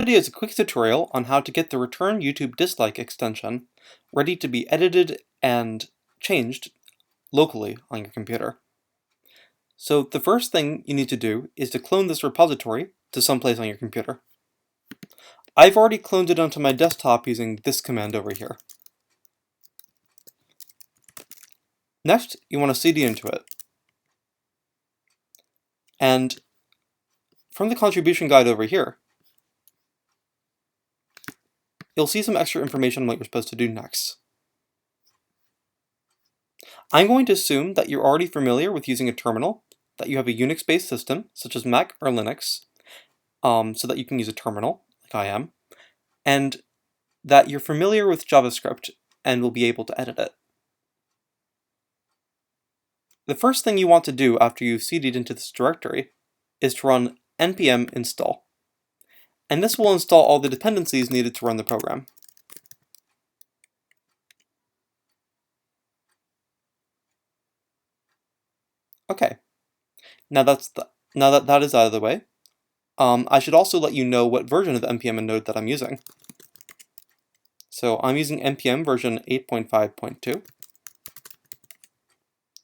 video is a quick tutorial on how to get the return YouTube dislike extension ready to be edited and changed locally on your computer. So the first thing you need to do is to clone this repository to someplace on your computer. I've already cloned it onto my desktop using this command over here. Next, you want to cd into it. And from the contribution guide over here, you'll see some extra information on what you're supposed to do next. I'm going to assume that you're already familiar with using a terminal, that you have a Unix-based system, such as Mac or Linux, so that you can use a terminal, like I am, and that you're familiar with JavaScript and will be able to edit it. The first thing you want to do after you've cd'd into this directory is to run npm install. And this will install all the dependencies needed to run the program. Okay, now that that is out of the way, I should also let you know what version of npm and node that I'm using. So I'm using npm version 8.5.2,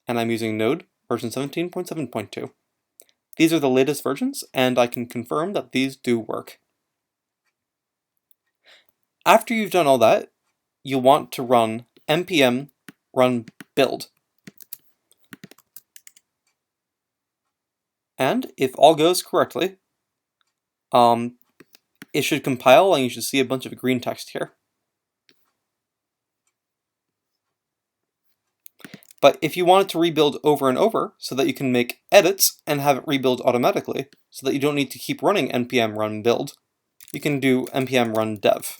and I'm using node version 17.7.2. These are the latest versions, and I can confirm that these do work. After you've done all that, you'll want to run npm run build. And if all goes correctly, it should compile and you should see a bunch of green text here. But if you want it to rebuild over and over so that you can make edits and have it rebuild automatically, so that you don't need to keep running npm run build, you can do npm run dev.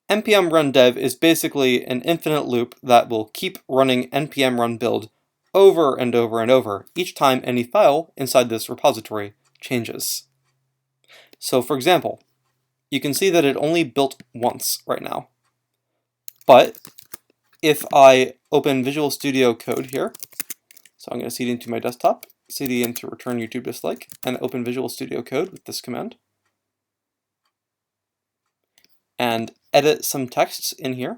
npm run dev is basically an infinite loop that will keep running npm run build over and over and over each time any file inside this repository changes. So for example, you can see that it only built once right now. But if I open Visual Studio Code here, so I'm going to cd into my desktop, cd into return YouTube dislike, and open Visual Studio Code with this command, and edit some texts in here.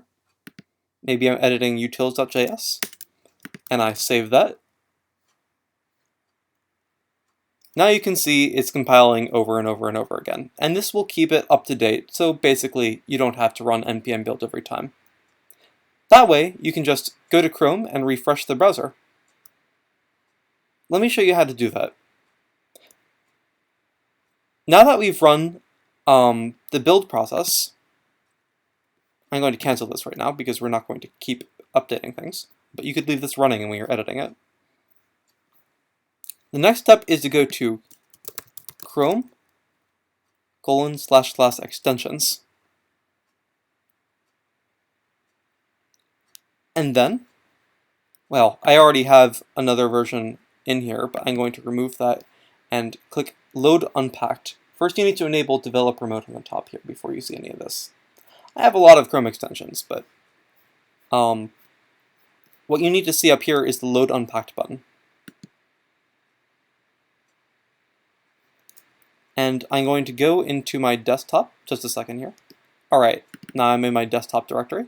Maybe I'm editing utils.js, and I save that. Now you can see it's compiling over and over and over again, and this will keep it up to date, so basically you don't have to run npm build every time. That way, you can just go to Chrome and refresh the browser. Let me show you how to do that. Now that we've run the build process, I'm going to cancel this right now because we're not going to keep updating things, but you could leave this running when you're editing it. The next step is to go to Chrome://extensions. And then, well, I already have another version in here, but I'm going to remove that and click Load Unpacked. First, you need to enable Developer Mode on the top here before you see any of this. I have a lot of Chrome extensions, but what you need to see up here is the Load Unpacked button. And I'm going to go into my desktop, just a second here. Alright, now I'm in my desktop directory.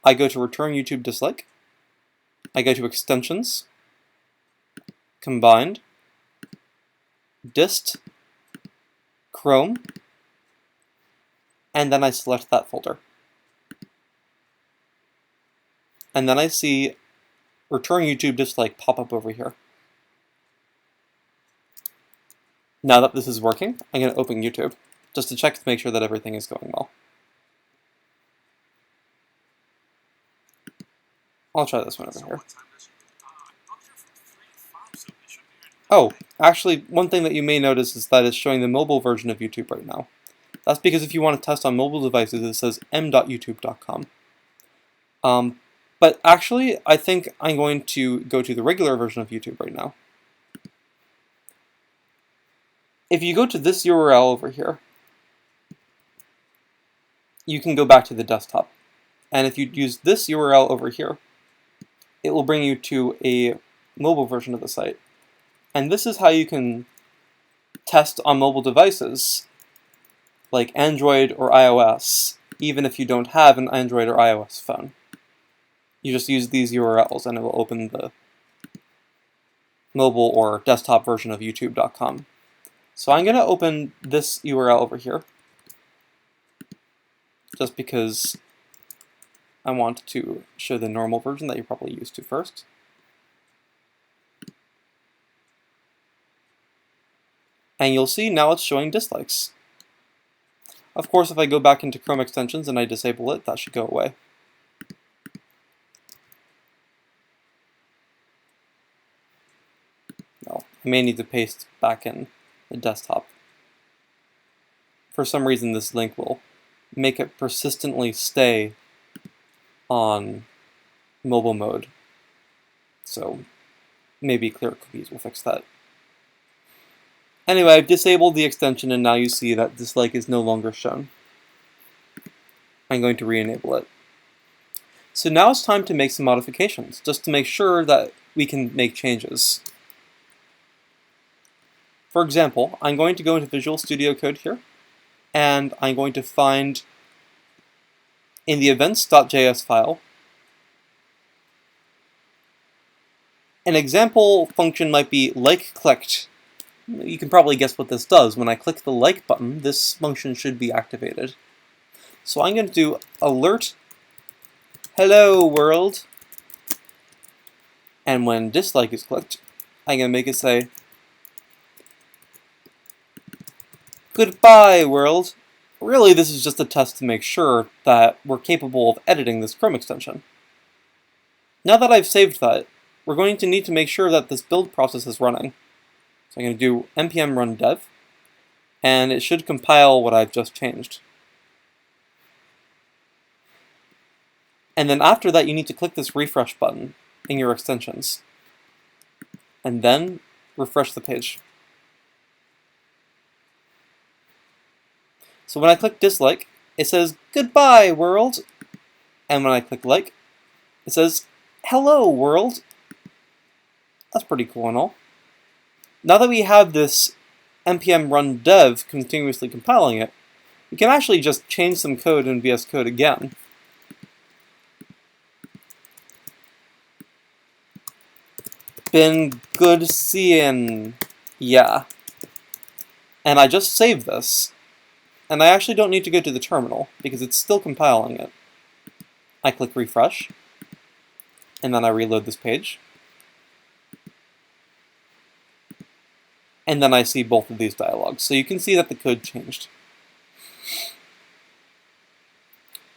I go to return YouTube dislike. I go to extensions, combined, dist, Chrome, and then I select that folder. And then I see return YouTube dislike pop up over here. Now that this is working, I'm going to open YouTube, just to check to make sure that everything is going well. I'll try this one over here. Oh, actually, one thing that you may notice is that it's showing the mobile version of YouTube right now. That's because if you want to test on mobile devices, it says m.youtube.com. But actually, I think I'm going to go to the regular version of YouTube right now. If you go to this URL over here, you can go back to the desktop. And if you use this URL over here, it will bring you to a mobile version of the site. And this is how you can test on mobile devices like Android or iOS, even if you don't have an Android or iOS phone. You just use these URLs and it will open the mobile or desktop version of youtube.com. So I'm going to open this URL over here, just because I want to show the normal version that you're probably used to first. And you'll see now it's showing dislikes. Of course, if I go back into Chrome extensions and I disable it, that should go away. Well, I may need to paste back in the desktop. For some reason, this link will make it persistently stay on mobile mode. So maybe clear cookies will fix that. Anyway, I've disabled the extension and now you see that dislike is no longer shown. I'm going to re-enable it. So now it's time to make some modifications, just to make sure that we can make changes. For example, I'm going to go into Visual Studio Code here, and I'm going to find in the events.js file, an example function might be like clicked. You can probably guess what this does. When I click the like button, this function should be activated. So I'm going to do alert hello world, and when dislike is clicked, I'm going to make it say goodbye world. Really, this is just a test to make sure that we're capable of editing this Chrome extension. Now that I've saved that, we're going to need to make sure that this build process is running. So I'm going to do npm run dev, and it should compile what I've just changed. And then after that, you need to click this refresh button in your extensions, and then refresh the page. So when I click dislike, it says goodbye world, and when I click like, it says hello world. That's pretty cool and all. Now that we have this npm run dev continuously compiling it, we can actually just change some code in VS Code again. Been good seeing ya. And I just saved this. And I actually don't need to go to the terminal, because it's still compiling it. I click refresh, and then I reload this page. And then I see both of these dialogues. So you can see that the code changed.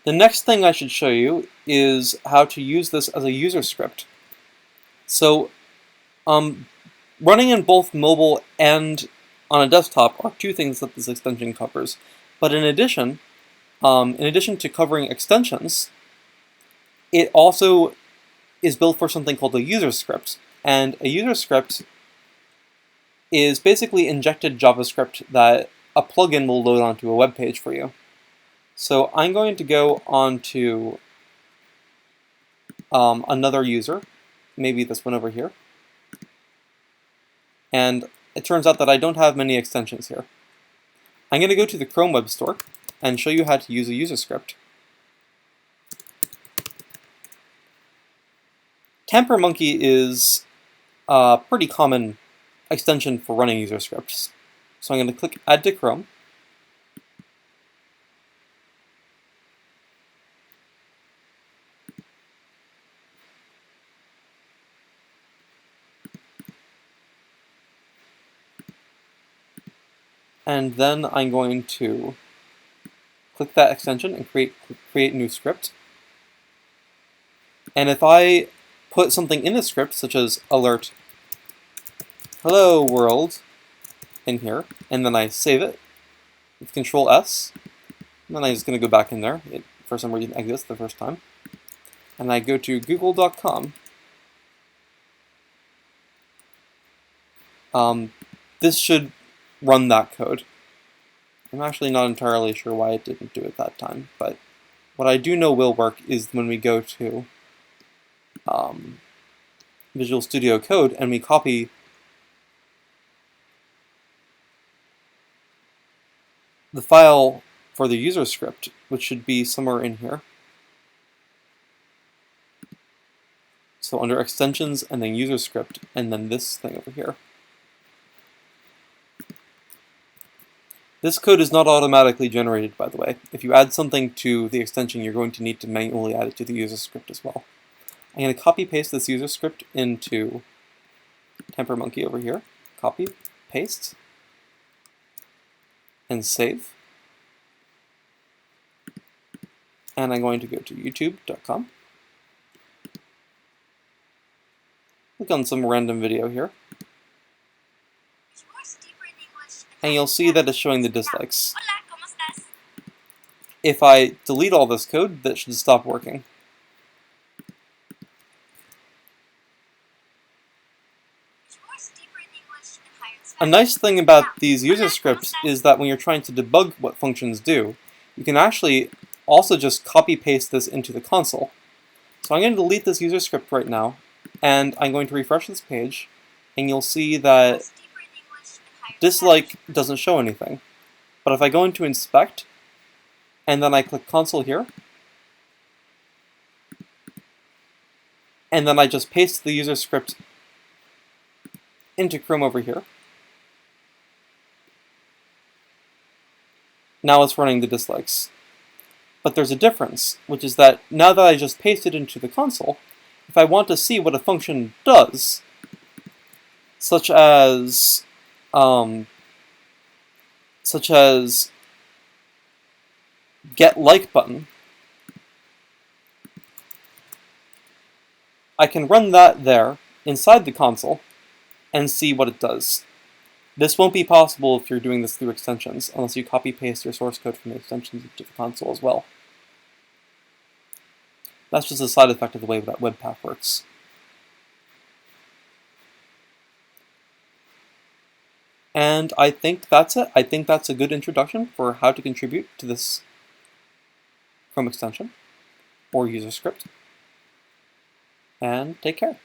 The next thing I should show you is how to use this as a user script. So, running in both mobile and on a desktop are two things that this extension covers. But in addition to covering extensions, it also is built for something called a user script. And a user script is basically injected JavaScript that a plugin will load onto a web page for you. So I'm going to go onto another user, maybe this one over here. And it turns out that I don't have many extensions here. I'm going to go to the Chrome Web Store and show you how to use a user script. TamperMonkey is a pretty common extension for running user scripts. So I'm going to click Add to Chrome. And then I'm going to click that extension and create new script. And if I put something in the script, such as alert hello world in here, and then I save it with Control S, and then I'm just going to go back in there. It, for some reason, exists the first time. And I go to google.com. This should run that code. I'm actually not entirely sure why it didn't do it that time, but what I do know will work is when we go to Visual Studio Code and we copy the file for the user script, which should be somewhere in here. So under extensions and then user script and then this thing over here. This code is not automatically generated, by the way. If you add something to the extension, you're going to need to manually add it to the user script as well. I'm going to copy paste this user script into Temper Monkey over here. Copy, paste, and save. And I'm going to go to youtube.com. Click on some random video here. And you'll see that it's showing the dislikes. If I delete all this code, that should stop working. A nice thing about these user scripts is that when you're trying to debug what functions do, you can actually also just copy-paste this into the console. So I'm going to delete this user script right now, and I'm going to refresh this page, and you'll see that dislike doesn't show anything. But if I go into inspect, and then I click console here, and then I just paste the user script into Chrome over here, now it's running the dislikes. But there's a difference, which is that now that I just pasted into the console, if I want to see what a function does, such as get like button, I can run that there inside the console and see what it does. This won't be possible if you're doing this through extensions, unless you copy-paste your source code from the extensions into the console as well. That's just a side effect of the way that Webpack works. And I think that's it. I think that's a good introduction for how to contribute to this Chrome extension or user script. And take care.